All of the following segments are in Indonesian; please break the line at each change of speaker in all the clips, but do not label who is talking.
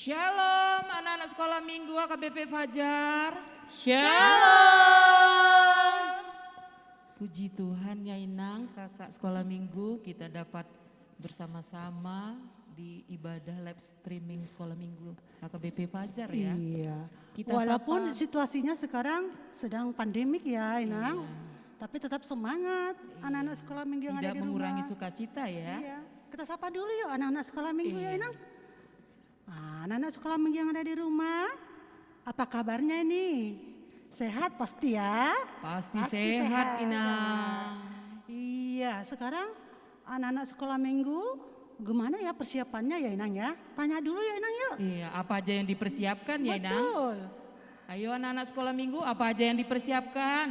Shalom anak-anak sekolah minggu AKBP Fajar.
Shalom.
Puji Tuhan ya Inang, kakak sekolah minggu kita dapat bersama-sama di ibadah live streaming sekolah minggu AKBP Fajar ya.
Iya.
Kita
Walaupun situasinya sekarang sedang pandemik ya Inang, tapi tetap semangat anak-anak sekolah minggu yang ada di rumah.
Tidak mengurangi sukacita ya.
Iya. Kita sapa dulu yuk anak-anak sekolah minggu ya Inang. Anak-anak sekolah minggu yang ada di rumah, apa kabarnya ini? Sehat pasti ya?
Pasti sehat Inang.
Iya, sekarang anak-anak sekolah minggu gimana ya persiapannya ya Inang ya? Tanya dulu ya Inang yuk.
Iya, apa aja yang dipersiapkan ya Inang?
Betul.
Ayo anak-anak sekolah minggu, apa aja yang dipersiapkan?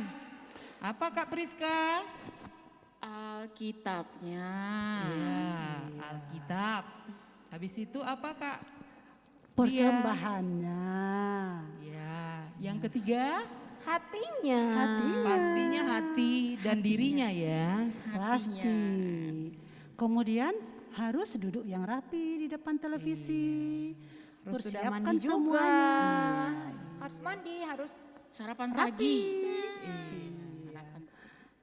Apa Kak Priska?
Alkitabnya.
Iya, Alkitab. Habis itu apa Kak?
Persembahannya.
Ya, yang ketiga
Hatinya.
pastinya hati dan dirinya ya.
Pasti. Kemudian harus duduk yang rapi di depan televisi.
Harus sudah
Persiapkan
mandi juga.
semuanya.
Harus mandi, harus
Sarapan
Rapi.
pagi.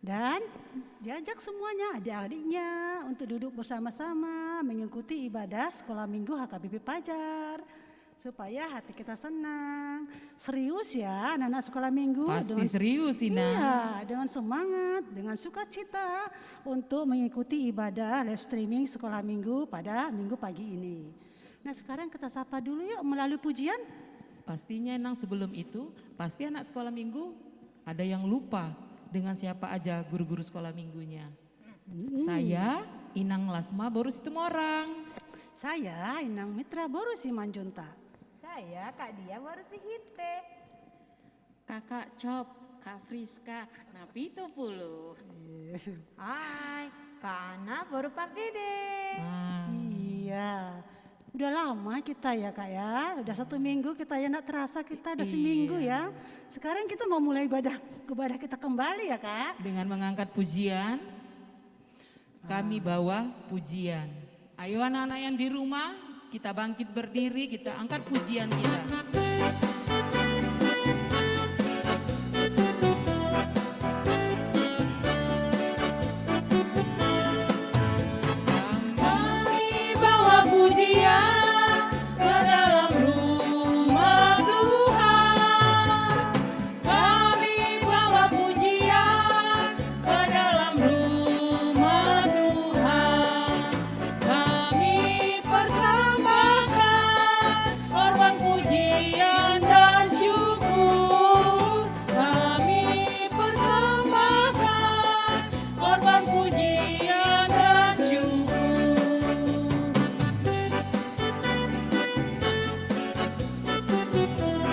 Dan diajak semuanya adik-adiknya untuk duduk bersama-sama mengikuti ibadah sekolah minggu HKBP Fajar. Supaya hati kita senang. Serius ya anak-anak sekolah minggu.
Pasti serius Inang.
Iya, dengan semangat, dengan sukacita untuk mengikuti ibadah live streaming sekolah minggu pada minggu pagi ini. Nah sekarang kita sapa dulu yuk melalui pujian.
Pastinya Inang sebelum itu, pasti anak sekolah minggu ada yang lupa dengan siapa aja guru-guru sekolah minggunya. Saya Inang Lasma Boru Situmorang.
Saya Inang Mitra Boru Simanjuntak.
saya Kak Dia baru si Hite.
Kakak Cop, Kak Friska, Napito puluh.
Hai, Kak Ana baru Pak Dede.
Iya, Udah lama kita ya Kak ya, udah 1 minggu kita ya, enggak terasa kita udah seminggu ya. Sekarang kita mau mulai ibadah kita kembali ya Kak.
Dengan mengangkat pujian, kami bawa pujian. Ayo anak-anak yang di rumah, kita bangkit berdiri, kita angkat pujian kita.
Kami bawa pujian ke dalam rumah Tuhan. Kami bawa pujian ke dalam rumah Tuhan. Kami persembahkan korban pujian dan syukur. Kami persembahkan korban pujian dan syukur.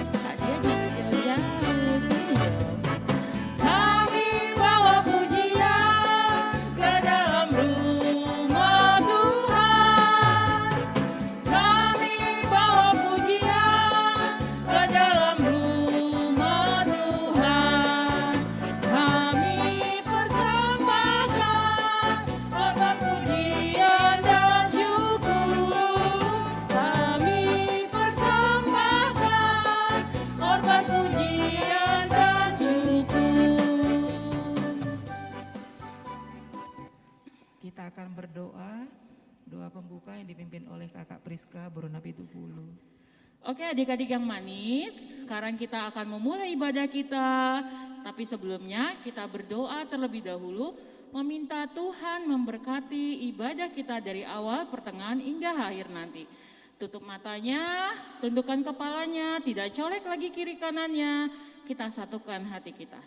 Kak dia jangan jauh-jauh, sini dong. Kami bawa pujian ke dalam rumah Tuhan. Kami bawa pujian ke dalam rumah Tuhan. Kami persembahkan korban pujian dan syukur. Kami persembahkan korban pujian dan syukur.
Kita akan berdoa, doa pembuka yang dipimpin oleh Kakak Priska Borona Pitupulu.
Oke adik-adik yang manis, sekarang kita akan memulai ibadah kita. Tapi sebelumnya kita berdoa terlebih dahulu, meminta Tuhan memberkati ibadah kita dari awal, pertengahan hingga akhir nanti. Tutup matanya, tundukkan kepalanya, tidak colek lagi kiri kanannya, kita satukan hati kita.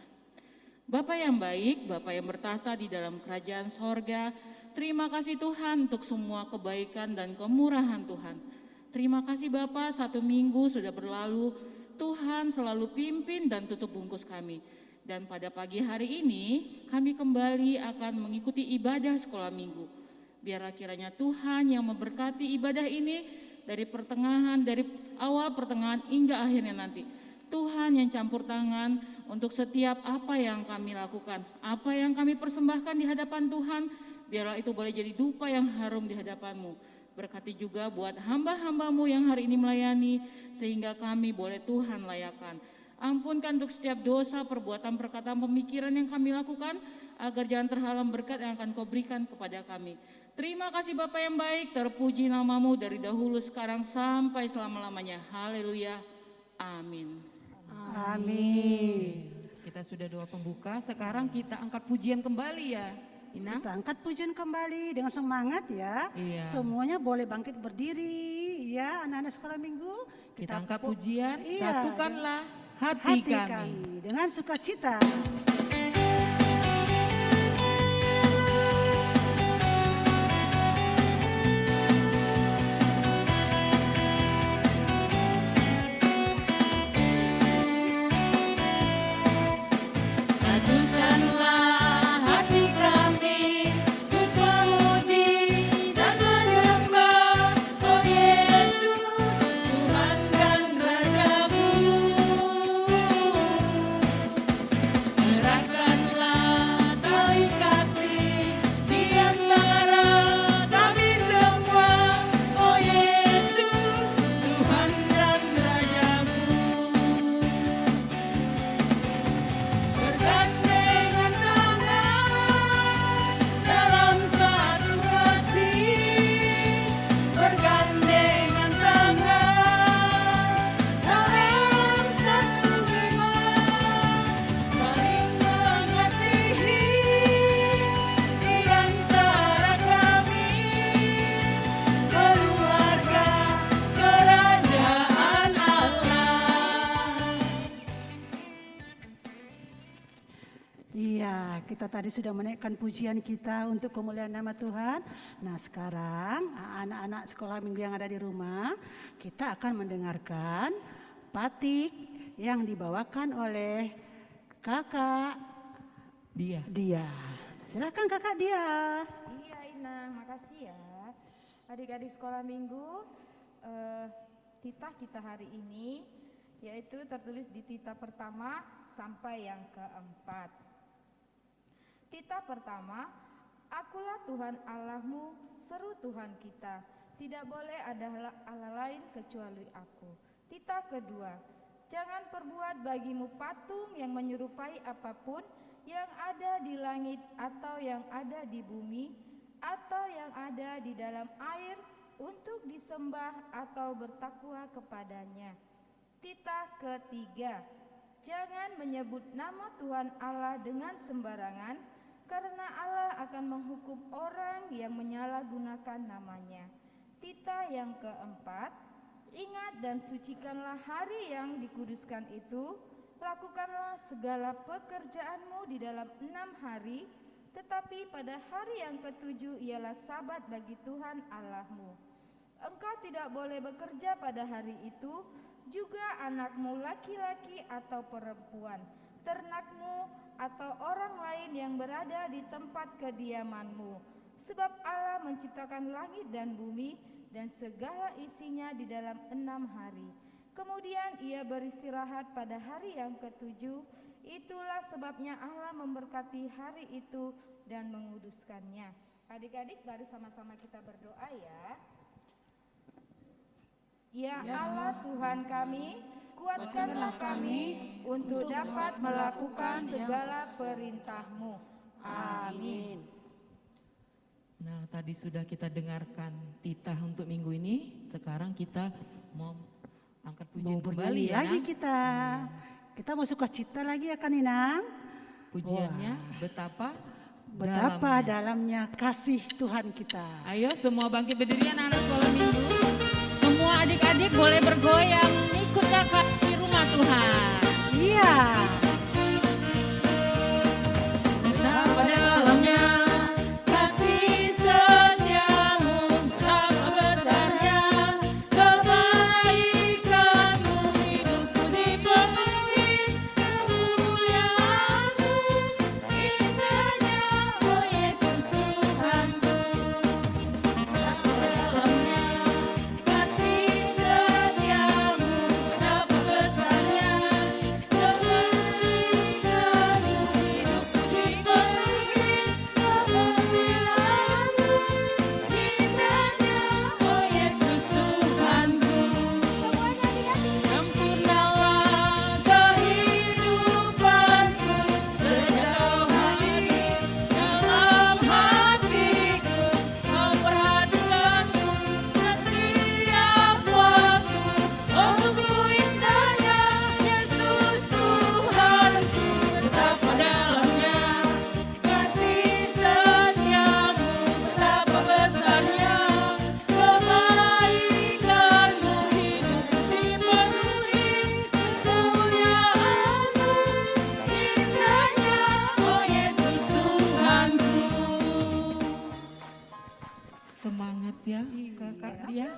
Bapa yang baik, Bapa yang bertahta di dalam kerajaan sorga, terima kasih Tuhan untuk semua kebaikan dan kemurahan Tuhan. Terima kasih Bapa, 1 minggu sudah berlalu, Tuhan selalu pimpin dan tutup bungkus kami. Dan pada pagi hari ini, kami kembali akan mengikuti ibadah sekolah minggu. Biarlah kiranya Tuhan yang memberkati ibadah ini dari awal pertengahan hingga akhirnya nanti. Tuhan yang campur tangan untuk setiap apa yang kami lakukan, apa yang kami persembahkan di hadapan Tuhan, biarlah itu boleh jadi dupa yang harum di hadapan-Mu. Berkati juga buat hamba-hamba-Mu yang hari ini melayani, sehingga kami boleh Tuhan layakan. Ampunkan untuk setiap dosa, perbuatan, perkataan, pemikiran yang kami lakukan, agar jangan terhalang berkat yang akan Kau berikan kepada kami. Terima kasih Bapa yang baik, terpuji nama-Mu dari dahulu, sekarang, sampai selama-lamanya. Haleluya. Amin.
Amin.
Kita sudah doa pembuka, sekarang kita angkat pujian kembali ya. Inang.
Kita angkat pujian kembali dengan semangat ya.
Iya.
Semuanya boleh bangkit berdiri ya, anak-anak sekolah minggu.
Kita angkat pujian,
Iya,
satukanlah hati,
hati
kami.
kami dengan sukacita.
Satukanlah hati kami untuk memuji dan menyembah Oh Yesus, Tuhan dan Rajaku. Eratkanlah tali kasih di antara kami semua Oh Yesus, Tuhan dan Rajaku. Bergandengan tangan dalam satu kasih, bergandengan tangan dalam satu iman, saling mengasihi di antara kami, keluarga kerajaan Allah.
Iya, kita tadi sudah menaikkan pujian kita untuk kemuliaan nama Tuhan. Nah sekarang anak-anak sekolah minggu yang ada di rumah, kita akan mendengarkan batik yang dibawakan oleh kakak
Dia.
Dia. Silakan kakak Dia.
Iya Inang, makasih ya. Adik-adik sekolah minggu,
eh, titah kita hari ini, yaitu tertulis di titah pertama sampai yang keempat. Titah pertama, Akulah Tuhan Allahmu, seru Tuhan kita, tidak boleh ada Allah lain kecuali Aku. Titah kedua, jangan perbuat bagimu patung yang menyerupai apapun yang ada di langit atau yang ada di bumi atau yang ada di dalam air untuk disembah atau bertakwa kepadanya. Titah ketiga, jangan menyebut nama Tuhan Allah dengan sembarangan, karena Allah akan menghukum orang yang menyalahgunakan namanya. Titah yang keempat, ingat dan sucikanlah hari yang dikuduskan itu, lakukanlah segala pekerjaanmu di dalam 6 hari, tetapi pada hari yang ke-7 ialah sabat bagi Tuhan Allahmu. Engkau tidak boleh bekerja pada hari itu, juga anakmu laki-laki atau perempuan, ternakmu atau orang lain yang berada di tempat kediamanmu. Sebab Allah menciptakan langit dan bumi dan segala isinya di dalam 6 hari. Kemudian ia beristirahat pada hari yang ke-7. Itulah sebabnya Allah memberkati hari itu dan menguduskannya. Adik-adik, mari sama-sama kita berdoa ya. Ya Allah Tuhan kami, kuatkanlah kami untuk dapat melakukan segala perintah-Mu. Amin.
Nah, tadi sudah kita dengarkan titah untuk minggu ini. Sekarang kita mau angkat pujian
Mau
kembali
bernyanyi
ya,
lagi
Nang?
kita. Kita mau sukacita lagi ya kan Inang?
Pujiannya betapa
Betapa dalamnya kasih Tuhan kita.
Ayo semua bangkit berdiri anak-anak sekolah minggu.
Semua adik-adik boleh bergoyang ikut kakak di rumah Tuhan.
Iya.
Betapa dalamnya kasih setiamu, betapa besarnya kebaikanmu, hidupku dipenuhi kemuliaan-Mu, indahnya oh Yesus Tuhanku. Betapa dalamnya kasih setiamu, betapa besarnya kebaikanmu, hidupku dipenuhi kemuliaan-Mu, indahnya oh Yesus Tuhanku. Sempurnalah kehidupanku, sejauh hadir dalam hatiku, Kau perhatikanku setiap waktu. Oh sungguh indahnya Yesus Tuhanku, betapa dalamnya kasih setiamu, betapa besarnya kebaikanmu, hidupku dipenuhi kemuliaan-Mu, indahnya oh Yesus Tuhanku.
Semangat ya kakak dia.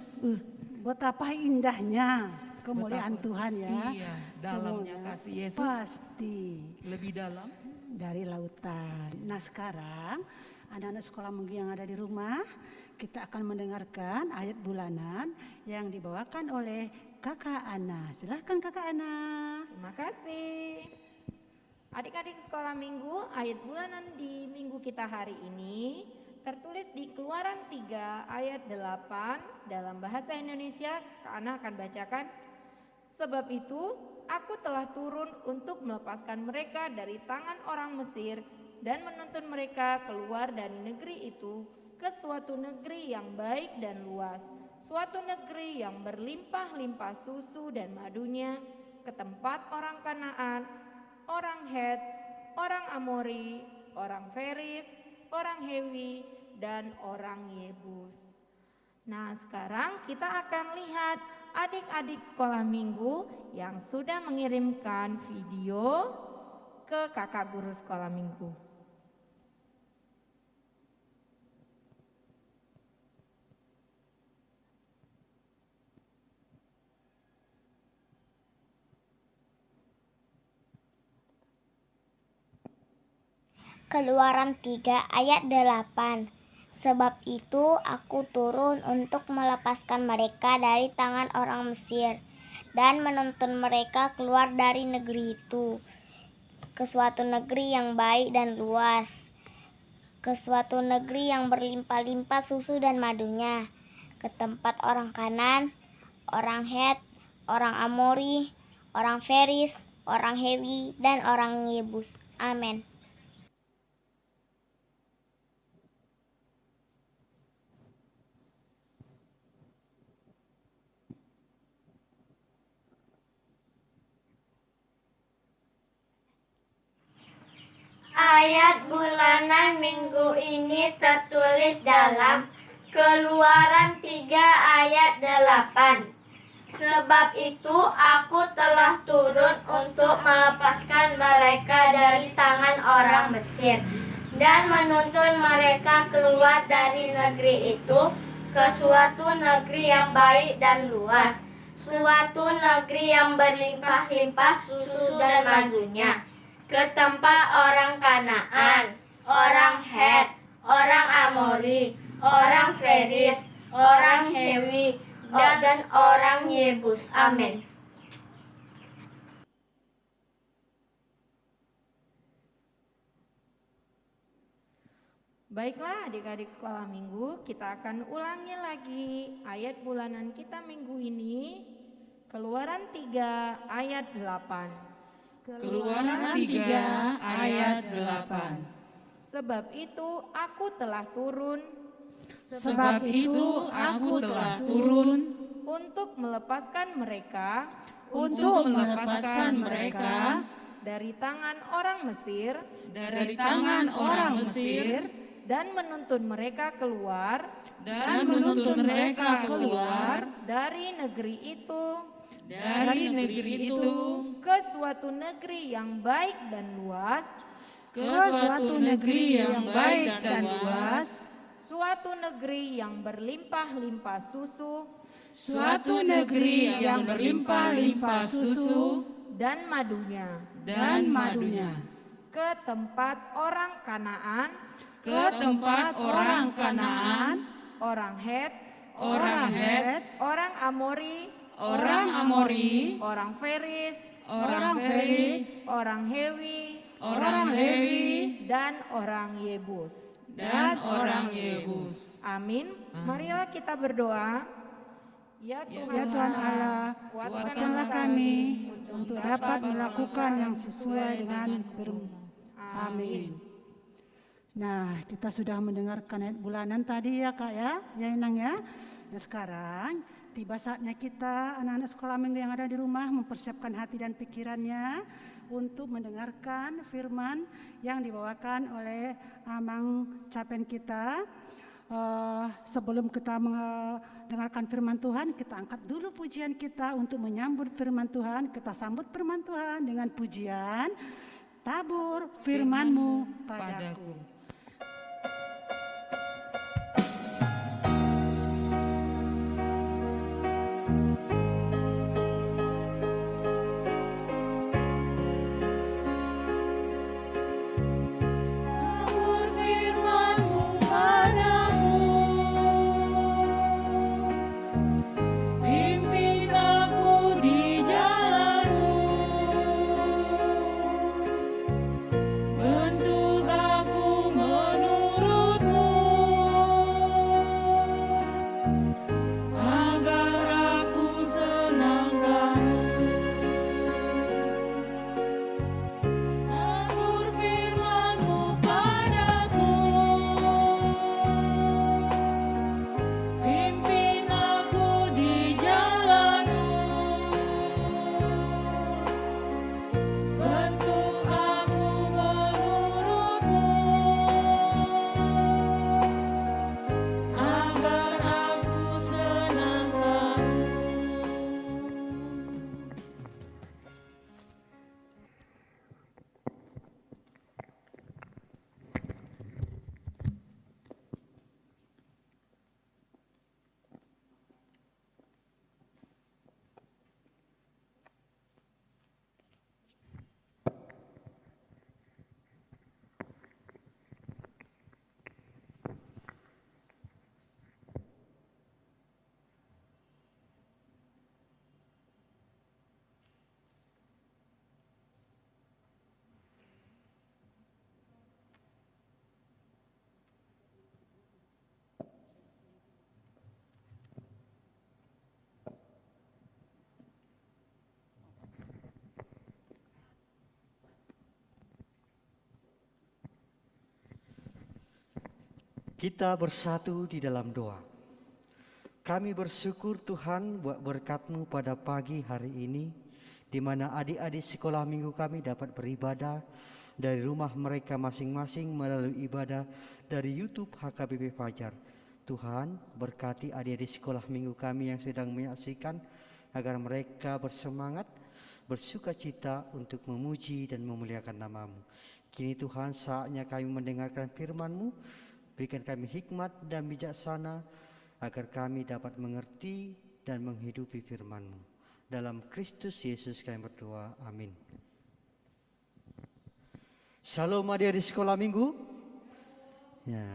Betapa indahnya kemuliaan
Betapa-
Tuhan ya.
Iya, dalamnya
Semuanya
kasih Yesus.
Pasti
Lebih dalam.
dari lautan. Nah sekarang anak-anak sekolah minggu yang ada di rumah, kita akan mendengarkan ayat bulanan yang dibawakan oleh Kakak Ana. Silahkan Kakak Ana.
Terima kasih. Adik-adik sekolah minggu, ayat bulanan di minggu kita hari ini tertulis di Keluaran 3 ayat 8 dalam bahasa Indonesia. Kak Ana akan bacakan. Sebab itu aku telah turun untuk melepaskan mereka dari tangan orang Mesir dan menuntun mereka keluar dari negeri itu ke suatu negeri yang baik dan luas, suatu negeri yang berlimpah-limpah susu dan madunya, ke tempat orang Kanaan, orang Het, orang Amori, orang Feris, orang Hewi, dan orang Yebus. Nah sekarang kita akan lihat adik-adik sekolah minggu yang sudah mengirimkan video ke kakak guru sekolah minggu.
Keluaran 3 ayat 8. Sebab itu aku turun untuk melepaskan mereka dari tangan orang Mesir dan menuntun mereka keluar dari negeri itu ke suatu negeri yang baik dan luas, ke suatu negeri yang berlimpah-limpah susu dan madunya, ke tempat orang Kanan, orang Het, orang Amori, orang Feris, orang Hewi, dan orang Yebus. Amin.
Ayat bulanan minggu ini tertulis dalam Keluaran 3 ayat 8. Sebab itu aku telah turun untuk melepaskan mereka dari tangan orang Mesir dan menuntun mereka keluar dari negeri itu ke suatu negeri yang baik dan luas, suatu negeri yang berlimpah-limpah susu dan madunya, ke tempat orang Kanaan, orang Het, orang Amori, orang Feris, orang Hewi, dan orang Yebus. Amin.
Baiklah adik-adik sekolah minggu, kita akan ulangi lagi ayat bulanan kita minggu ini. Keluaran 3 ayat 8.
Keluaran 3 ayat 8.
Sebab itu aku telah turun
Sebab itu aku telah turun
untuk melepaskan mereka
untuk melepaskan mereka
dari tangan orang Mesir
dari tangan orang Mesir
dan menuntun mereka keluar
dan menuntun mereka keluar
dari negeri itu ke suatu negeri yang baik dan luas,
ke suatu negeri yang baik dan luas,
suatu negeri yang berlimpah-limpah susu
suatu negeri yang berlimpah-limpah susu
dan madunya, ke tempat orang Kanaan,
ke tempat orang Kanaan,
orang Het,
orang
Amori,
orang
Feris,
orang
Hewi, dan orang Yebus. Amin. Marilah kita berdoa. Ya
Tuhan Allah, kuatkanlah kami untuk dapat melakukan yang sesuai dengan firman-Mu. Amin. Nah, kita sudah mendengarkan ayat bulanan tadi ya Kak ya Inang ya. Nah, sekarang tiba saatnya kita anak-anak sekolah minggu yang ada di rumah mempersiapkan hati dan pikirannya untuk mendengarkan firman yang dibawakan oleh Amang Capen kita. Sebelum kita mendengarkan firman Tuhan, kita angkat dulu pujian kita untuk menyambut firman Tuhan. Kita sambut firman Tuhan dengan pujian, tabur firman-Mu padaku.
Bentuk aku
Kita bersatu di dalam doa. Kami bersyukur Tuhan buat berkat-Mu pada pagi hari ini, di mana adik-adik sekolah minggu kami dapat beribadah dari rumah mereka masing-masing melalui ibadah dari YouTube HKBP Fajar. Tuhan, berkati adik-adik sekolah minggu kami yang sedang menyaksikan, agar mereka bersemangat, bersuka cita untuk memuji dan memuliakan nama-Mu. Kini Tuhan, saatnya kami mendengarkan firman-Mu. Berikan kami hikmat dan bijaksana, agar kami dapat mengerti dan menghidupi firman-Mu. Dalam Kristus Yesus kami berdoa, amin. Shalom adik-adik sekolah minggu. Ya.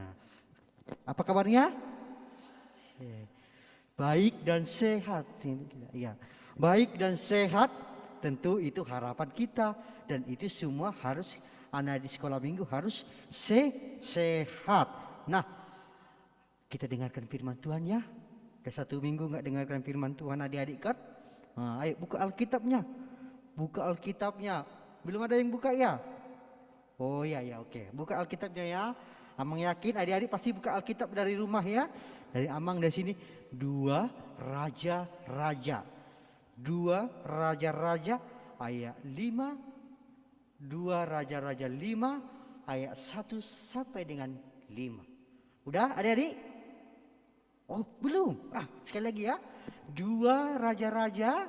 Apa kabarnya? Baik dan sehat. Ya. Baik dan sehat, tentu itu harapan kita. Dan itu semua harus, anak di sekolah minggu harus sehat. Nah, kita dengarkan firman Tuhan ya. Udah 1 minggu nggak dengarkan firman Tuhan adik-adik kan? Nah, ayo buka Alkitabnya. Buka Alkitabnya. Belum ada yang buka ya? Oh iya ya, oke. Buka Alkitabnya ya. Amang yakin adik-adik pasti buka Alkitab dari rumah ya. Dari Amang dari sini. 2 Raja-Raja. 2 Raja-Raja ayat 5. 2 Raja-Raja 5 ayat 1 sampai dengan 5. Udah adik-adik? Oh belum? Sekali lagi ya. 2 Raja-Raja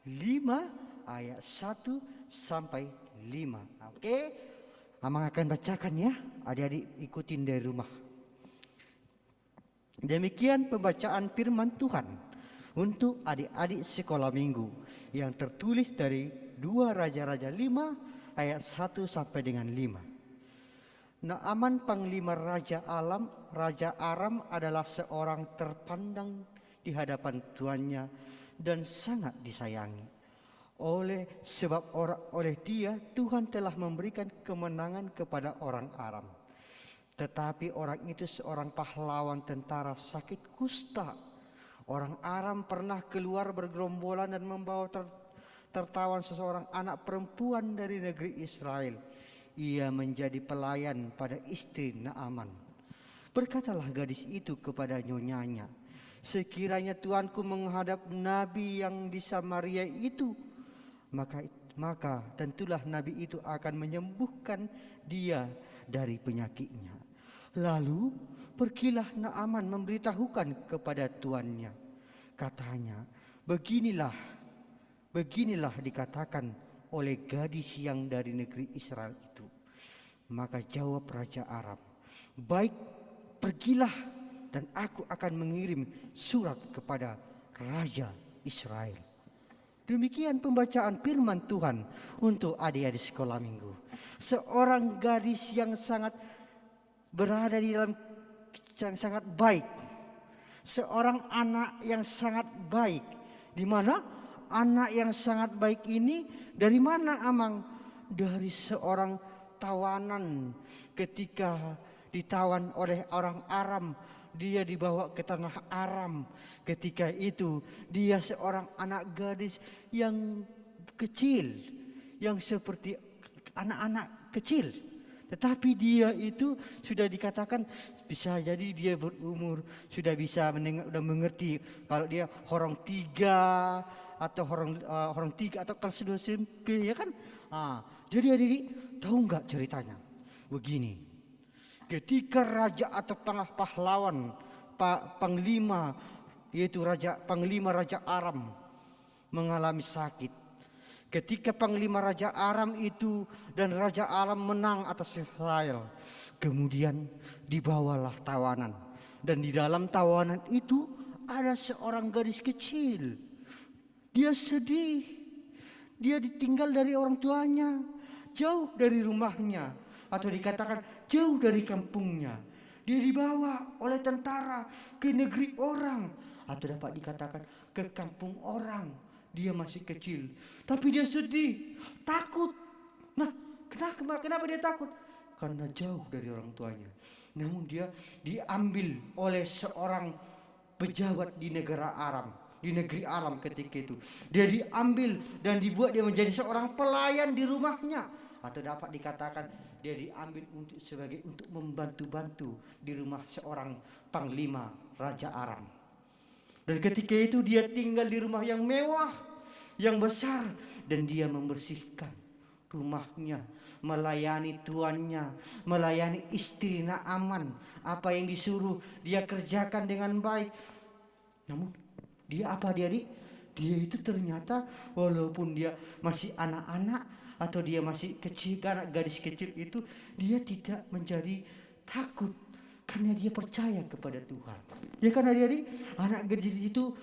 5 ayat 1 sampai 5. Oke? Amang akan bacakan ya. Adik-adik ikutin dari rumah. Demikian pembacaan firman Tuhan untuk adik-adik sekolah minggu yang tertulis dari 2 Raja-Raja 5 ayat 1 sampai dengan 5. Naaman panglima Raja Aram adalah seorang terpandang di hadapan tuannya dan sangat disayangi. Oleh dia Tuhan telah memberikan kemenangan kepada orang Aram. Tetapi orang itu seorang pahlawan tentara sakit kusta. Orang Aram pernah keluar bergerombolan dan membawa tertawan seseorang anak perempuan dari negeri Israel. Ia menjadi pelayan pada istri Naaman. Berkatalah gadis itu kepada nyonyanya, sekiranya tuanku menghadap nabi yang di Samaria itu, maka tentulah nabi itu akan menyembuhkan dia dari penyakitnya. Lalu pergilah Naaman memberitahukan kepada tuannya. Katanya, beginilah dikatakan oleh gadis yang dari negeri Israel itu. Maka jawab Raja Aram, baik, pergilah dan aku akan mengirim surat kepada Raja Israel. Demikian pembacaan firman Tuhan untuk adik-adik sekolah minggu. Seorang gadis yang sangat berada di dalam yang sangat baik. Seorang anak yang sangat baik. Di mana anak yang sangat baik ini dari mana Amang? Dari seorang tawanan ketika ditawan oleh orang Aram. Dia dibawa ke tanah Aram. Ketika itu dia seorang anak gadis yang kecil. Yang seperti anak-anak kecil. Tetapi dia itu sudah dikatakan bisa jadi dia berumur sudah bisa mengerti kalau dia horong 3 atau horong 3 atau kelas 2 SMP ya kan. Jadi adik tahu nggak ceritanya? Begini, ketika raja atau pahlawan panglima yaitu panglima Raja Aram mengalami sakit. Ketika panglima Raja Aram itu dan Raja Aram menang atas Israel, kemudian dibawalah tawanan. Dan di dalam tawanan itu ada seorang gadis kecil. Dia sedih. Dia ditinggal dari orang tuanya, jauh dari rumahnya, atau dikatakan jauh dari kampungnya. Dia dibawa oleh tentara ke negeri orang, atau dapat dikatakan ke kampung orang. Dia masih kecil, tapi dia sedih, takut. Nah, kenapa dia takut? Karena jauh dari orang tuanya. Namun dia diambil oleh seorang pejabat di negara Aram, di negeri Aram ketika itu. Dia diambil dan dibuat dia menjadi seorang pelayan di rumahnya. atau dapat dikatakan dia diambil untuk membantu-bantu di rumah seorang panglima Raja Aram. Dan ketika itu dia tinggal di rumah yang mewah, yang besar, dan dia membersihkan rumahnya, melayani tuannya, melayani istri Naaman. Apa yang disuruh dia kerjakan dengan baik. Namun dia itu ternyata walaupun dia masih anak-anak atau dia masih kecil, anak gadis kecil itu, dia tidak menjadi takut karena dia percaya kepada Tuhan. Ya kan adik-adik, anak gadis itu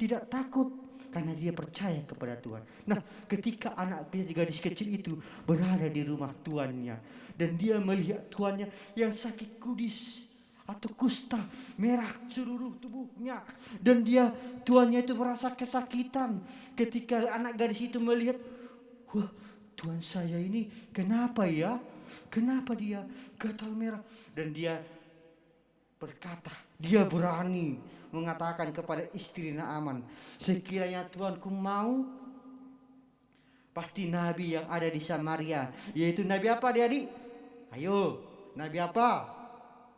tidak takut karena dia percaya kepada Tuhan. Nah, ketika anak gadis kecil itu berada di rumah tuannya dan dia melihat tuannya yang sakit kudis atau kusta merah seluruh tubuhnya, dan tuannya itu merasa kesakitan ketika anak gadis itu melihat, wah, tuan saya ini kenapa ya? Kenapa dia gatal merah? Dan dia berkata, dia berani mengatakan kepada istri Naaman, sekiranya tuanku mau, pasti nabi yang ada di Samaria, yaitu nabi apa adik-adik? Ayo, nabi apa?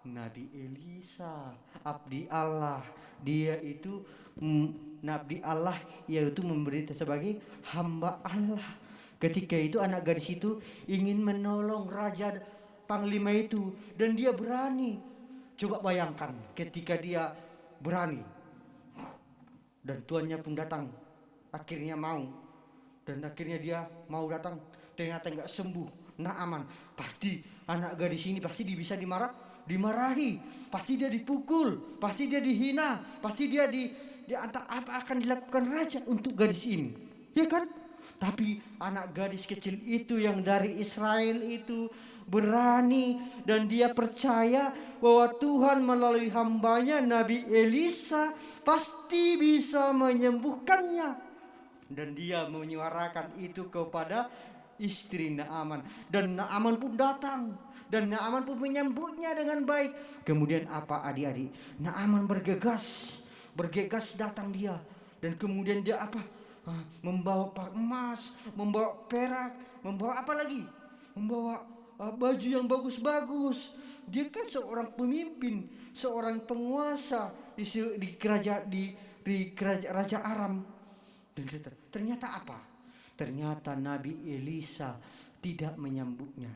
Nabi Elisa, abdi Allah. Dia itu nabi Allah, yaitu memberita sebagai hamba Allah. Ketika itu anak gadis itu ingin menolong raja panglima itu, dan dia berani. Coba bayangkan ketika dia berani dan tuannya pun datang, akhirnya mau, dan akhirnya dia mau datang, ternyata enggak sembuh Naaman. Pasti anak gadis ini pasti bisa dimarahi, pasti dia dipukul, pasti dia dihina, pasti dia apa akan dilakukan raja untuk gadis ini, ya kan? Tapi anak gadis kecil itu yang dari Israel itu berani, dan dia percaya bahwa Tuhan melalui hambanya Nabi Elisa pasti bisa menyembuhkannya. Dan dia menyuarakan itu kepada istri Naaman, dan Naaman pun datang, dan Naaman pun menyambutnya dengan baik. Kemudian apa adik-adik? Naaman bergegas datang dia, dan kemudian dia apa? Membawa emas, membawa perak, membawa apa lagi? Membawa baju yang bagus-bagus. Dia kan seorang pemimpin, seorang penguasa di kerajaan Raja Aram. Dan ternyata apa? Ternyata Nabi Elisa tidak menyambutnya.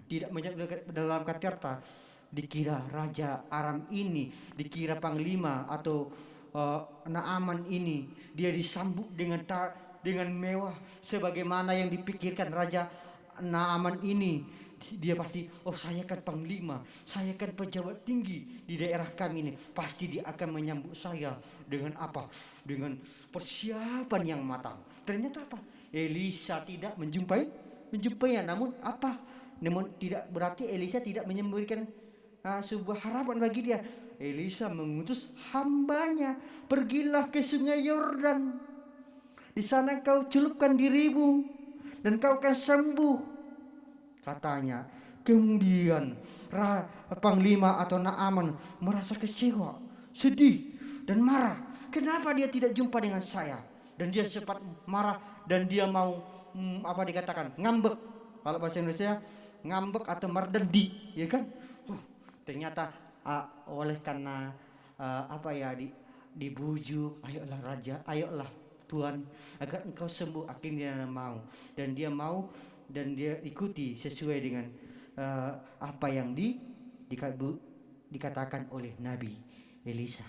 Dalam kata dikira Raja Aram ini, dikira panglima atau Naaman ini, dia disambut dengan mewah sebagaimana yang dipikirkan Raja Naaman ini. Dia pasti, oh saya kan panglima, saya kan pejabat tinggi di daerah kami ini, pasti dia akan menyambut saya dengan apa? Dengan persiapan yang matang. Ternyata apa? Elisa tidak menjumpainya. Namun apa? Namun tidak berarti Elisa tidak memberikan sebuah harapan bagi dia. Elisa mengutus hambanya, pergilah ke sungai Yordan. Di sana kau celupkan dirimu dan kau akan sembuh, katanya. Kemudian panglima atau Naaman merasa kecewa, sedih, dan marah. Kenapa dia tidak jumpa dengan saya? Dan dia sempat marah, dan dia mau apa dikatakan, ngambek. Kalau bahasa Indonesia ngambek atau merdendi, ya kan? Ternyata oleh karena dibujuk, ayolah raja, ayolah Tuhan, agar engkau sembuh. Akhirnya dia mau, dan dia mau, dan dia ikuti sesuai dengan apa yang dikatakan oleh Nabi Elisa.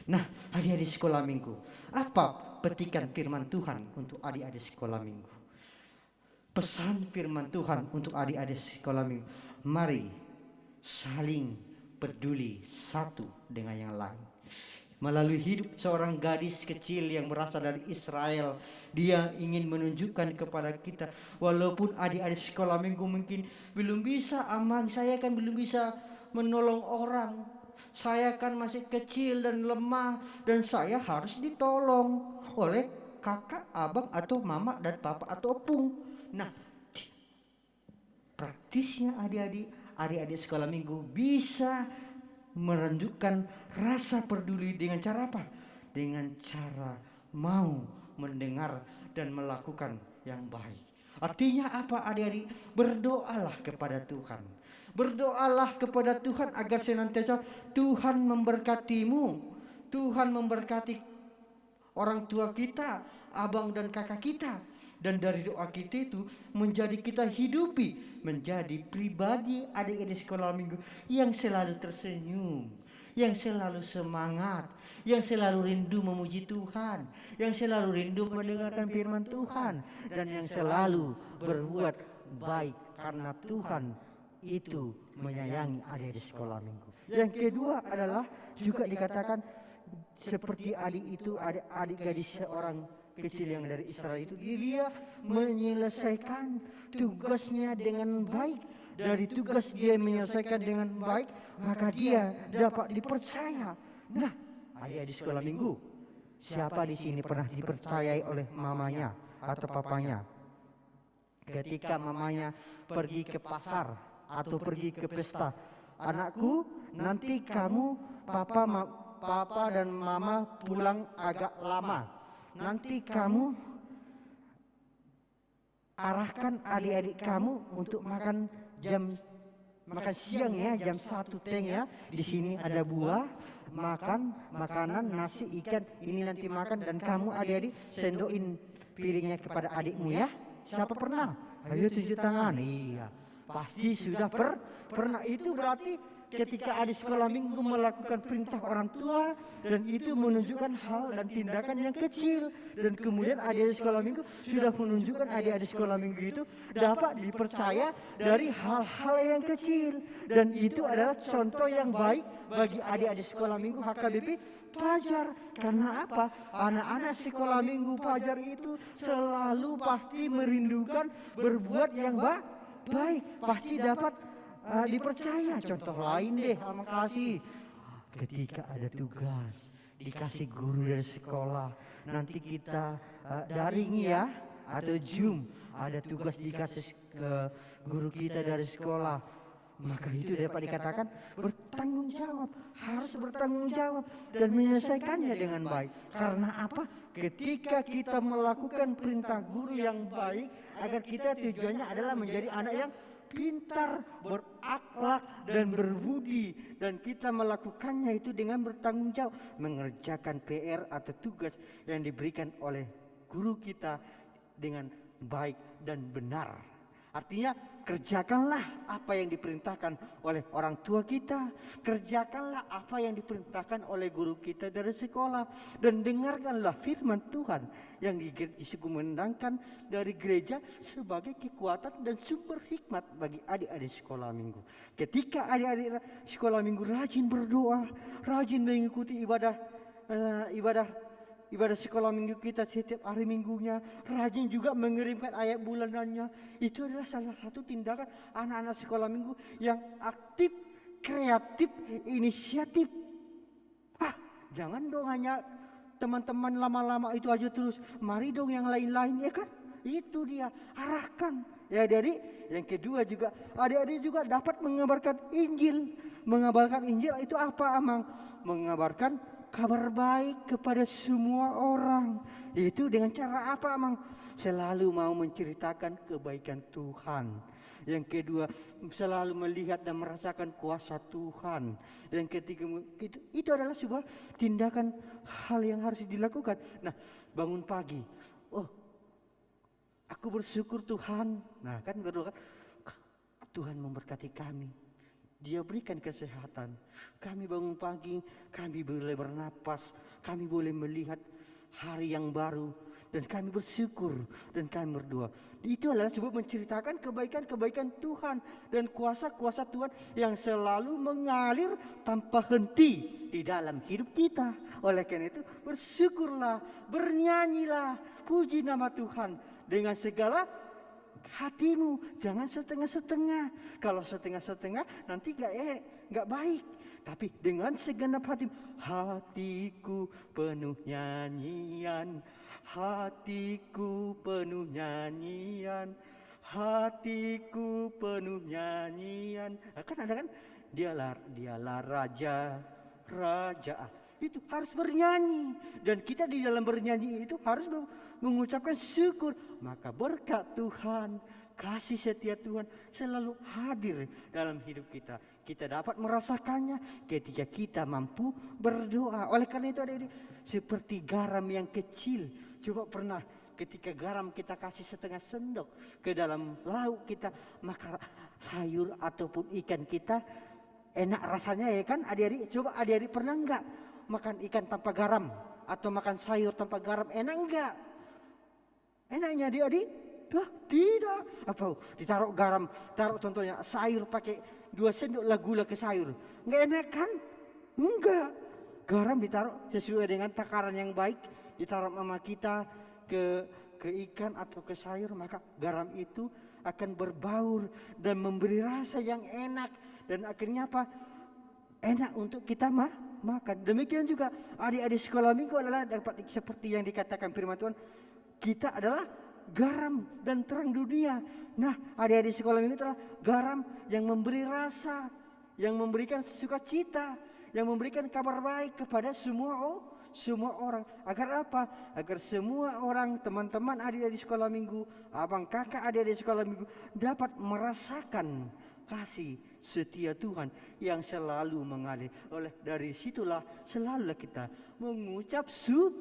Nah, adik-adik sekolah minggu, apa petikan firman Tuhan untuk adik-adik sekolah minggu? Pesan firman Tuhan untuk adik-adik sekolah minggu, mari saling peduli satu dengan yang lain. Melalui hidup seorang gadis kecil yang berasal dari Israel, dia ingin menunjukkan kepada kita, walaupun adik-adik sekolah minggu mungkin belum bisa aman, saya kan belum bisa menolong orang, saya kan masih kecil dan lemah, dan saya harus ditolong oleh kakak, abang, atau mama dan papa atau opung. Nah, praktisnya adik-adik sekolah minggu bisa menunjukkan rasa peduli dengan cara apa? Dengan cara mau mendengar dan melakukan yang baik. Artinya apa adik-adik? Berdoalah kepada Tuhan. Berdoalah kepada Tuhan agar senantiasa Tuhan memberkatimu. Tuhan memberkati orang tua kita, abang dan kakak kita. Dan dari doa kita itu menjadi kita hidupi menjadi pribadi adik-adik sekolah minggu yang selalu tersenyum, yang selalu semangat, yang selalu rindu memuji Tuhan, yang selalu rindu mendengarkan firman Tuhan, dan yang selalu berbuat baik karena Tuhan itu menyayangi adik-adik sekolah minggu. Yang kedua adalah juga dikatakan seperti adik itu, adik gadis seorang kecil yang dari Israel itu, dia menyelesaikan tugasnya dengan baik. Dari tugas dia menyelesaikan dengan baik, maka dia dapat dipercaya. Nah, adik-adik sekolah minggu, siapa di sini pernah dipercayai oleh mamanya atau papanya? Ketika mamanya pergi ke pasar atau pergi ke pesta, anakku, nanti kamu papa dan mama pulang agak lama. Nanti kamu arahkan adik-adik kamu untuk makan siang ya, jam 1 teng ya. Di sini ada buah, makan makanan, nasi, ikan. Ini nanti makan, dan kamu adik-adik sendokin piringnya kepada adikmu ya. Siapa pernah? Ayo tunjuk tangan. Iya, pasti sudah pernah. Itu berarti ketika adik sekolah minggu melakukan perintah orang tua, dan itu menunjukkan hal dan tindakan yang kecil, dan kemudian adik sekolah minggu sudah menunjukkan adik-adik sekolah minggu itu dapat dipercaya dari hal-hal yang kecil, dan itu adalah contoh yang baik bagi adik-adik sekolah minggu HKBP Pajar. Karena apa? Anak-anak sekolah minggu Pajar itu selalu pasti merindukan berbuat yang baik, pasti dapat dipercaya. Contoh lain deh, sama kasih. Ketika ada tugas dikasih guru dari sekolah, nanti kita daring ya atau Zoom, ada tugas dikasih ke guru kita dari sekolah, maka itu dapat dikatakan bertanggung jawab, harus bertanggung jawab dan menyelesaikannya dengan baik. Karena apa? Ketika kita melakukan perintah guru yang baik, agar kita tujuannya adalah menjadi anak yang pintar, berakhlak dan berbudi, dan kita melakukannya itu dengan bertanggung jawab, mengerjakan PR atau tugas yang diberikan oleh guru kita dengan baik dan benar. Artinya kerjakanlah apa yang diperintahkan oleh orang tua kita, kerjakanlah apa yang diperintahkan oleh guru kita dari sekolah, dan dengarkanlah firman Tuhan yang dikumandangkan dari gereja sebagai kekuatan dan sumber hikmat bagi adik-adik sekolah minggu. Ketika adik-adik sekolah minggu rajin berdoa, rajin mengikuti ibadah sekolah minggu kita setiap hari minggunya, rajin juga mengirimkan ayat bulanannya, itu adalah salah satu tindakan anak-anak sekolah minggu yang aktif, kreatif, inisiatif. Jangan dong hanya teman-teman lama-lama itu aja terus, mari dong yang lain-lain, ya kan? Itu dia, arahkan. Ya adik-adik, yang kedua juga, adik-adik juga dapat mengabarkan Injil. Mengabarkan Injil itu apa, Amang? Mengabarkan kabar baik kepada semua orang. Itu dengan cara apa, Amang? Selalu mau menceritakan kebaikan Tuhan. Yang kedua, selalu melihat dan merasakan kuasa Tuhan. Yang ketiga, itu adalah sebuah tindakan hal yang harus dilakukan. Nah, bangun pagi. Oh, aku bersyukur Tuhan. Nah, kan berdoa, Tuhan memberkati kami. Dia berikan kesehatan. Kami bangun pagi, kami boleh bernapas, kami boleh melihat hari yang baru, dan kami bersyukur dan kami berdoa. Itu adalah sebuah menceritakan kebaikan-kebaikan Tuhan dan kuasa-kuasa Tuhan yang selalu mengalir tanpa henti di dalam hidup kita. Oleh karena itu, bersyukurlah, bernyanyilah, puji nama Tuhan dengan segala hatimu, jangan setengah-setengah. Kalau setengah-setengah nanti gak baik. Tapi dengan segenap hatiku penuh nyanyian, hatiku penuh nyanyian, hatiku penuh nyanyian. Kan ada kan? Dialah raja, itu harus bernyanyi. Dan kita di dalam bernyanyi itu harus mengucapkan syukur. Maka berkat Tuhan, kasih setia Tuhan selalu hadir dalam hidup kita. Kita dapat merasakannya ketika kita mampu berdoa. Oleh karena itu adik-adik, seperti garam yang kecil. Coba pernah ketika garam kita kasih setengah sendok ke dalam lauk kita, maka sayur ataupun ikan kita enak rasanya ya kan adik-adik. Coba adik-adik pernah enggak makan ikan tanpa garam atau makan sayur tanpa garam, enak enggak? Enaknya adik-adik? Tidak. Apa? Ditaruh garam, taruh contohnya sayur pakai 2 sendok lah gula ke sayur. Enggak enak kan? Enggak. Garam ditaruh sesuai dengan takaran yang baik, ditaruh sama kita ke ikan atau ke sayur, maka garam itu akan berbaur dan memberi rasa yang enak. Dan akhirnya apa? Enak untuk kita makan. Demikian juga adik-adik sekolah minggu adalah dapat seperti yang dikatakan firman Tuhan. Kita adalah garam dan terang dunia. Nah, adik-adik sekolah minggu adalah garam yang memberi rasa, yang memberikan sukacita, yang memberikan kabar baik kepada semua orang. Agar apa? Agar semua orang, teman-teman adik-adik sekolah minggu, abang kakak adik-adik sekolah minggu dapat merasakan kasih setia Tuhan yang selalu mengalir. Oleh dari situlah selalu kita mengucap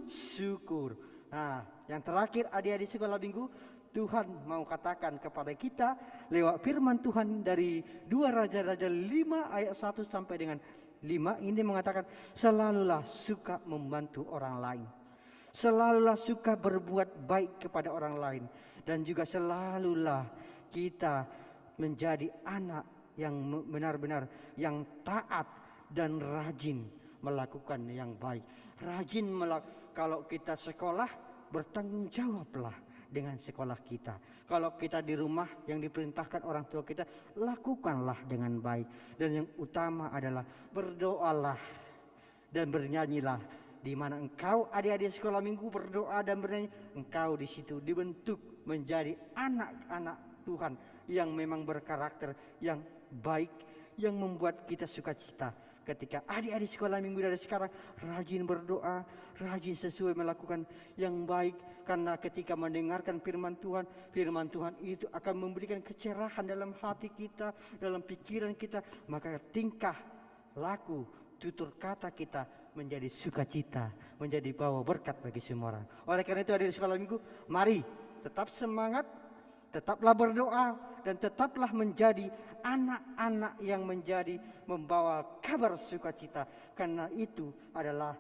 syukur. Nah, yang terakhir adik-adik sekolah minggu, Tuhan mau katakan kepada kita lewat firman Tuhan dari 2 Raja-Raja 5 ayat 1 sampai dengan 5 ini mengatakan, selalulah suka membantu orang lain. Selalulah suka berbuat baik kepada orang lain. Dan juga selalulah kita menjadi anak yang benar-benar yang taat dan rajin melakukan yang baik. Rajin kalau kita sekolah, bertanggung jawablah dengan sekolah kita. Kalau kita di rumah yang diperintahkan orang tua kita, lakukanlah dengan baik. Dan yang utama adalah berdoalah dan bernyanyilah. Di mana engkau adik-adik sekolah minggu berdoa dan bernyanyi, engkau di situ dibentuk menjadi anak-anak Tuhan yang memang berkarakter yang baik, yang membuat kita sukacita. Ketika adik-adik sekolah minggu dari sekarang rajin berdoa, rajin sesuai melakukan yang baik. Karena ketika mendengarkan firman Tuhan itu akan memberikan kecerahan dalam hati kita, dalam pikiran kita. Maka tingkah, laku, tutur kata kita menjadi sukacita, menjadi bawa berkat bagi semua orang. Oleh karena itu adik-adik sekolah minggu, mari tetap semangat, tetaplah berdoa, dan tetaplah menjadi anak-anak yang menjadi membawa kabar sukacita. Karena itu adalah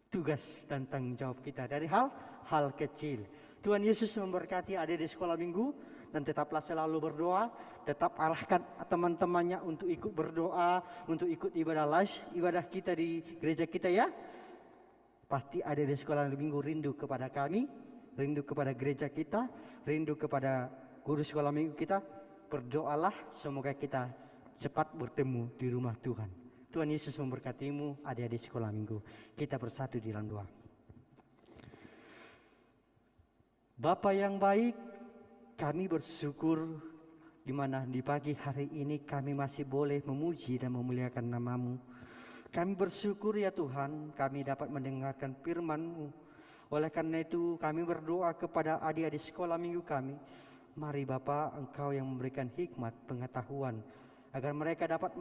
tugas dan tanggung jawab kita dari hal kecil. Tuhan Yesus memberkati adik-adik sekolah minggu, dan tetaplah selalu berdoa. Tetap arahkan teman-temannya untuk ikut berdoa, untuk ikut ibadah kita di gereja kita ya. Pasti adik-adik sekolah minggu rindu kepada kami, rindu kepada gereja kita, rindu kepada guru sekolah minggu kita. Berdoalah semoga kita cepat bertemu di rumah Tuhan. Tuhan Yesus memberkatimu adik-adik sekolah minggu. Kita bersatu di dalam doa. Bapa yang baik, kami bersyukur di mana di pagi hari ini kami masih boleh memuji dan memuliakan nama-Mu. Kami bersyukur ya Tuhan, kami dapat mendengarkan firman-Mu. Oleh karena itu kami berdoa kepada adik-adik sekolah minggu kami. Mari Bapa, Engkau yang memberikan hikmat, pengetahuan, agar mereka dapat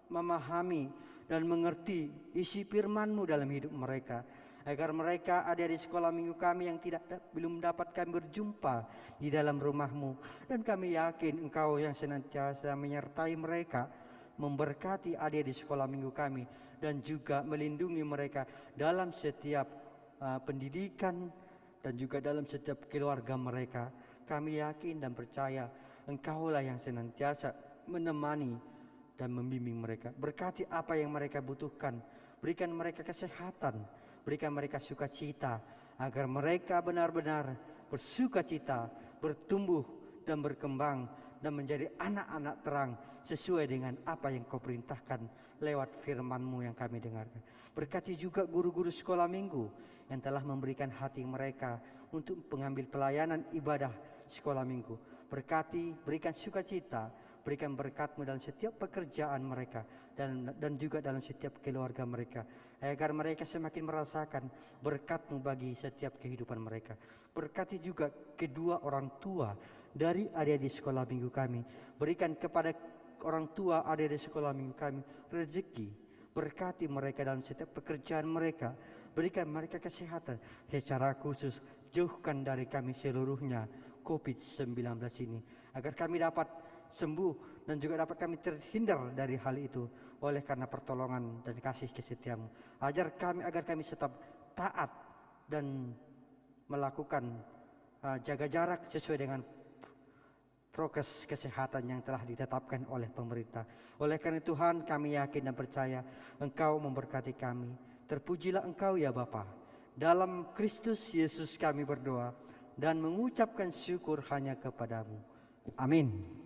memahami dan mengerti isi firman-Mu dalam hidup mereka. Agar mereka adik-adik sekolah minggu kami yang belum dapat kami berjumpa di dalam rumah-Mu. Dan kami yakin Engkau yang senantiasa menyertai mereka, memberkati adik-adik sekolah minggu kami, dan juga melindungi mereka dalam setiap pendidikan dan juga dalam setiap keluarga mereka. Kami yakin dan percaya Engkaulah yang senantiasa menemani dan membimbing mereka. Berkati apa yang mereka butuhkan. Berikan mereka kesehatan, berikan mereka sukacita, agar mereka benar-benar bersukacita, bertumbuh dan berkembang, dan menjadi anak-anak terang sesuai dengan apa yang Kau perintahkan lewat firman-Mu yang kami dengarkan. Berkati juga guru-guru sekolah minggu yang telah memberikan hati mereka untuk mengambil pelayanan ibadah sekolah minggu. Berkati, berikan sukacita, Berikan berkat-Mu dalam setiap pekerjaan mereka dan juga dalam setiap keluarga mereka. Agar mereka semakin merasakan berkat-Mu bagi setiap kehidupan mereka. Berkati juga kedua orang tua dari adik-adik sekolah minggu kami. Berikan kepada orang tua adik-adik sekolah minggu kami rezeki. Berkati mereka dalam setiap pekerjaan mereka. Berikan mereka kesehatan. Secara khusus jauhkan dari kami seluruhnya COVID-19 ini. Agar kami dapat sembuh dan juga dapat kami terhindar dari hal itu. Oleh karena pertolongan dan kasih kesetiaan-Mu. Agar kami tetap taat dan melakukan jaga jarak sesuai dengan prokes kesehatan yang telah ditetapkan oleh pemerintah. Oleh karena Tuhan, kami yakin dan percaya Engkau memberkati kami. Terpujilah Engkau ya Bapa. Dalam Kristus Yesus kami berdoa dan mengucapkan syukur hanya kepadamu. Amin.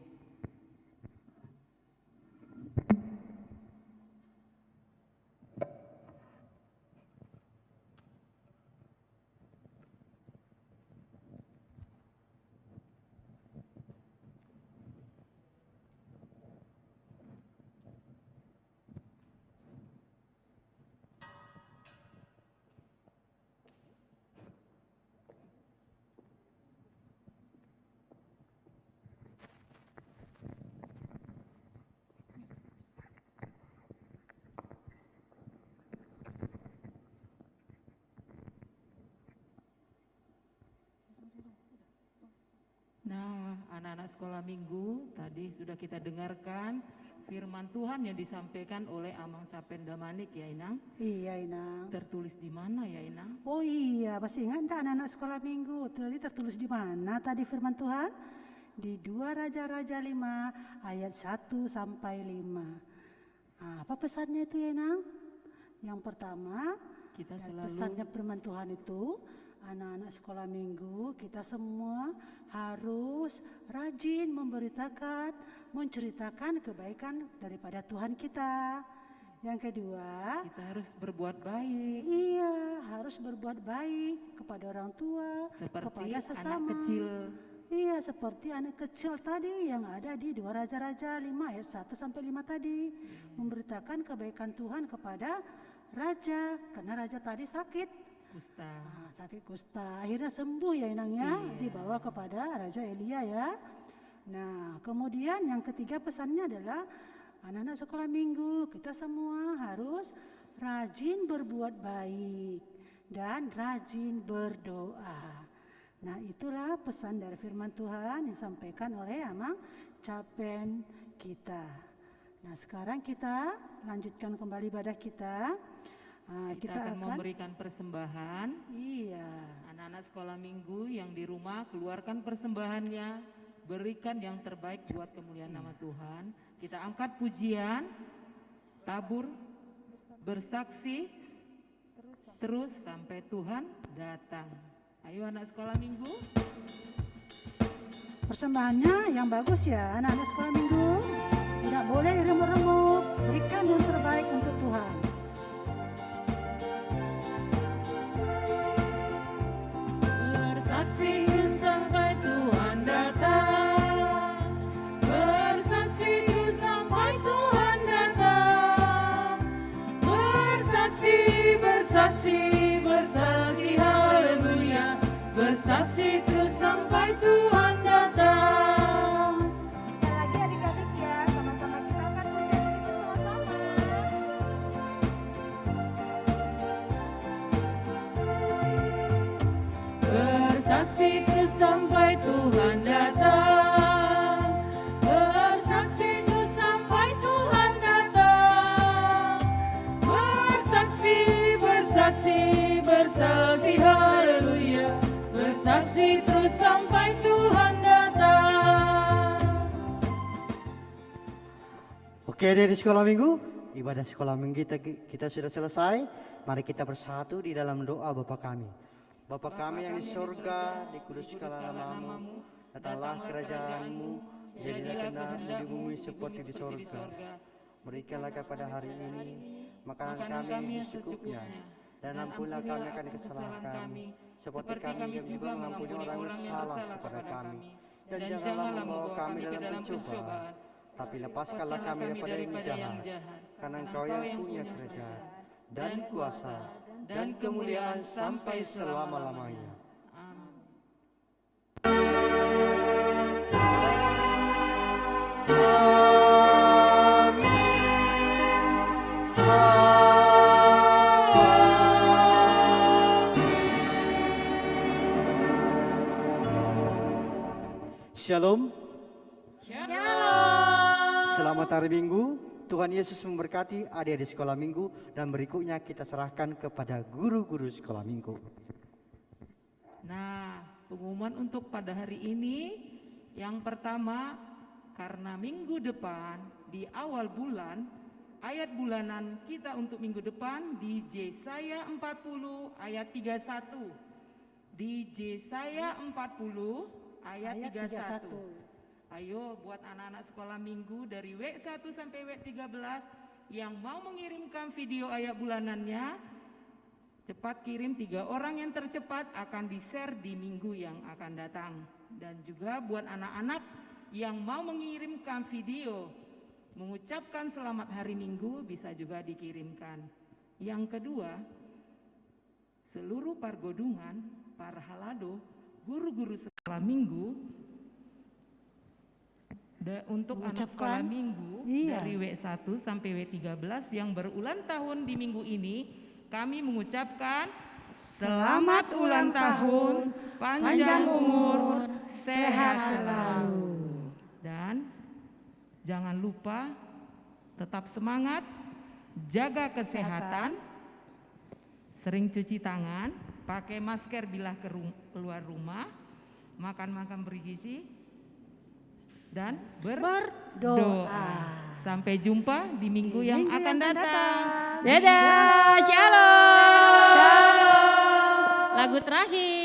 Nah, anak-anak sekolah minggu, tadi sudah kita dengarkan firman Tuhan yang disampaikan oleh Amang Capen Damanik ya Inang.
Iya Inang.
Tertulis di mana ya Inang?
Oh iya, masih ingat enggak anak-anak sekolah minggu? Tadi tertulis di mana tadi firman Tuhan? Di 2 Raja-Raja 5 ayat 1 sampai 5. Apa pesannya itu ya Inang? Yang pertama,
Kita
dan
selalu
pesannya firman Tuhan itu, anak-anak sekolah minggu, kita semua harus rajin memberitakan, menceritakan kebaikan daripada Tuhan kita. Yang kedua,
kita harus berbuat baik
iya, harus berbuat baik kepada orang tua,
seperti
kepada
anak
sesama.
kecil.
Iya, seperti anak kecil tadi yang ada di 2 Raja-Raja 5 ayat 1 sampai 5 tadi. Memberitakan kebaikan Tuhan kepada raja, karena raja tadi sakit.
Kusta.
Sakit kusta, akhirnya sembuh ya Inang ya,
Iya.
dibawa kepada Raja Elia ya. Nah, kemudian yang ketiga pesannya adalah anak-anak sekolah minggu, kita semua harus rajin berbuat baik dan rajin berdoa. Nah, itulah pesan dari firman Tuhan yang disampaikan oleh Amang Capen kita. Nah, sekarang kita lanjutkan kembali ibadah kita.
Kita akan memberikan persembahan.
Iya.
Anak-anak sekolah minggu yang di rumah keluarkan persembahannya, berikan yang terbaik buat kemuliaan nama Tuhan. Kita angkat pujian, tabur, bersaksi, terus sampai Tuhan datang. Ayo anak sekolah minggu.
Persembahannya yang bagus ya anak-anak sekolah minggu. Tidak boleh diremuk-remuk, berikan yang terbaik untuk Tuhan.
Bersaksi sampai Tuhan datang. Bersaksi sampai Tuhan datang. Bersaksi, bersaksi, bersaksi, haleluya. Bersaksi terus sampai Tuhan datang.
Sekali lagi adik-adik ya, sama-sama kita akan pujian ini bersama-sama.
Bersaksi terus sampai Tuhan datang. Bersaksi terus sampai Tuhan datang. Bersaksi, bersaksi, bersaksi, haleluya. Bersaksi terus sampai Tuhan datang.
Oke, dari sekolah minggu, ibadah sekolah minggu kita sudah selesai. Mari kita bersatu di dalam doa Bapa kami. Bapa kami yang di sorga, dikuduskanlah namamu, datanglah kerajaan-Mu, jadilah kehendakmu di bumi seperti di sorga. Berikanlah kepada hari ini makanan kami yang secukupnya, dan ampunilah kami akan kesalahan kami, seperti kami juga mengampuni orang yang salah kepada kami. Dan janganlah membawa kami dalam pencobaan, Tapi lepaskanlah kami daripada yang jahat, karena Engkau yang punya kerajaan, dan kuasa, dan kemuliaan sampai selama-lamanya. Shalom. Selamat hari Minggu. Tuhan Yesus memberkati adik-adik sekolah minggu, dan berikutnya kita serahkan kepada guru-guru sekolah minggu.
Nah, pengumuman untuk pada hari ini yang pertama, karena minggu depan di awal bulan, ayat bulanan kita untuk minggu depan di Yesaya 40 ayat 31. Di Yesaya 40 ayat 31. Ayo buat anak-anak sekolah minggu dari W1 sampai W13 yang mau mengirimkan video ayat bulanannya, cepat kirim 3 orang yang tercepat akan di-share di minggu yang akan datang. Dan juga buat anak-anak yang mau mengirimkan video mengucapkan selamat hari Minggu bisa juga dikirimkan. Yang kedua, seluruh pargodungan, parhalado, guru-guru sekolah minggu untuk anak sekolah minggu dari W1 sampai W13 yang berulang tahun di minggu ini, kami mengucapkan selamat ulang tahun, panjang umur, sehat selalu. Dan jangan lupa tetap semangat, jaga kesehatan, sering cuci tangan, pakai masker bila keluar rumah, makan bergizi, dan berdoa. Sampai jumpa di minggu yang akan datang.
Dadah, shalom. Lagu terakhir.